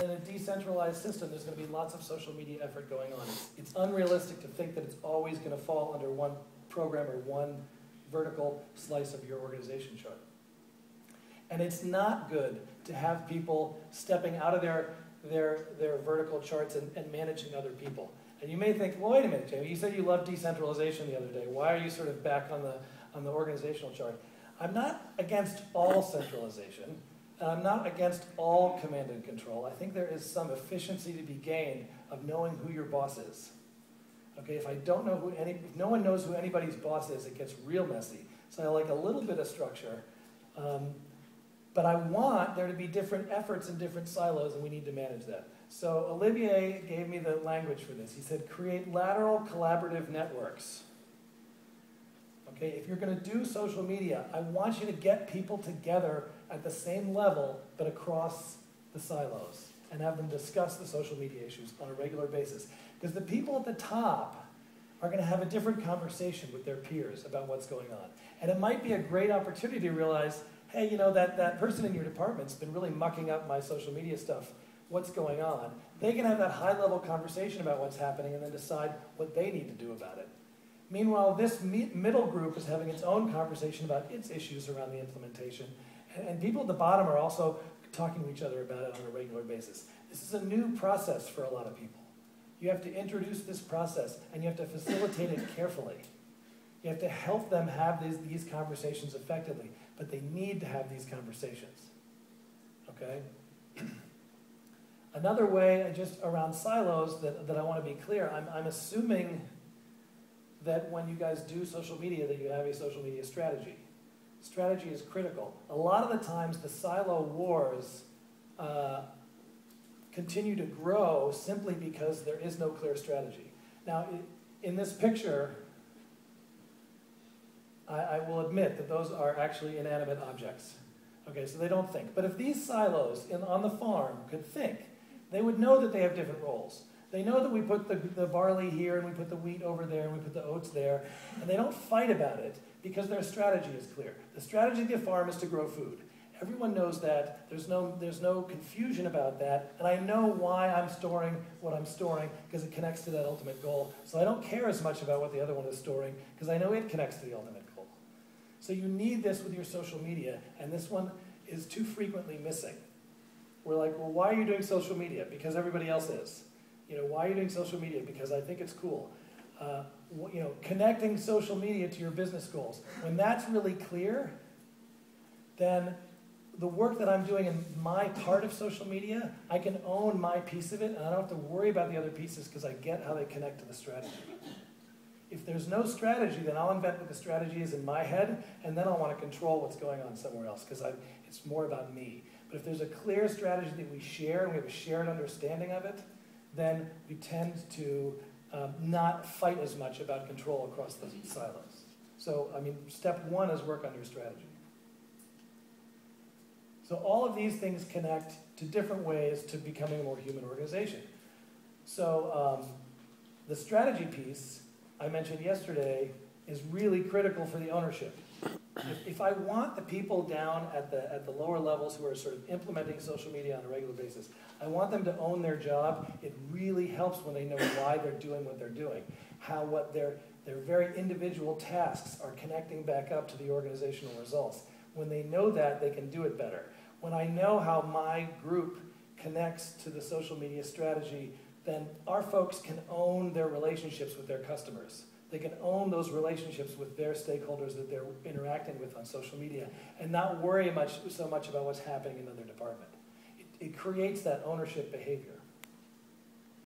in a decentralized system, there's going to be lots of social media effort going on. It's unrealistic to think that it's always going to fall under one program or one vertical slice of your organization chart. And it's not good to have people stepping out of their vertical charts and managing other people. And you may think, well, wait a minute, Jamie, you said you loved decentralization the other day. Why are you sort of back on the organizational chart? I'm not against all centralization, and I'm not against all command and control. I think there is some efficiency to be gained of knowing who your boss is. Okay, if no one knows who anybody's boss is, it gets real messy. So I like a little bit of structure. But I want there to be different efforts in different silos, and we need to manage that. So Olivier gave me the language for this. He said, create lateral collaborative networks. Okay, if you're going to do social media, I want you to get people together at the same level, but across the silos, and have them discuss the social media issues on a regular basis. Because the people at the top are going to have a different conversation with their peers about what's going on. And it might be a great opportunity to realize, hey, you know, that person in your department's been really mucking up my social media stuff. What's going on? They can have that high-level conversation about what's happening and then decide what they need to do about it. Meanwhile, this middle group is having its own conversation about its issues around the implementation. And people at the bottom are also talking to each other about it on a regular basis. This is a new process for a lot of people. You have to introduce this process, and you have to facilitate it carefully. You have to help them have these conversations effectively, but they need to have these conversations, okay? Another way, just around silos, that I want to be clear, I'm assuming that when you guys do social media, that you have a social media strategy. Strategy is critical. A lot of the times, the silo wars continue to grow simply because there is no clear strategy. Now, in this picture, I will admit that those are actually inanimate objects. Okay, so they don't think. But if these silos on the farm could think, they would know that they have different roles. They know that we put the barley here, and we put the wheat over there, and we put the oats there, and they don't fight about it because their strategy is clear. The strategy of the farm is to grow food. Everyone knows that. There's no confusion about that, and I know why I'm storing what I'm storing because it connects to that ultimate goal. So I don't care as much about what the other one is storing because I know it connects to the ultimate goal. So you need this with your social media, and this one is too frequently missing. We're like, well, why are you doing social media? Because everybody else is. You know, why are you doing social media? Because I think it's cool. You know, connecting social media to your business goals. When that's really clear, then the work that I'm doing in my part of social media, I can own my piece of it, and I don't have to worry about the other pieces because I get how they connect to the strategy. If there's no strategy, then I'll invent what the strategy is in my head, and then I'll want to control what's going on somewhere else because it's more about me. But if there's a clear strategy that we share, and we have a shared understanding of it, then we tend to not fight as much about control across the silos. So, I mean, step one is work on your strategy. So all of these things connect to different ways to becoming a more human organization. So the strategy piece I mentioned yesterday is really critical for the ownership. If I want the people down at the lower levels who are sort of implementing social media on a regular basis, I want them to own their job. It really helps when they know why they're doing what they're doing, what their very individual tasks are connecting back up to the organizational results. When they know that, they can do it better. When I know how my group connects to the social media strategy, then our folks can own their relationships with their customers. They can own those relationships with their stakeholders that they're interacting with on social media and not worry so much about what's happening in another department. It creates that ownership behavior.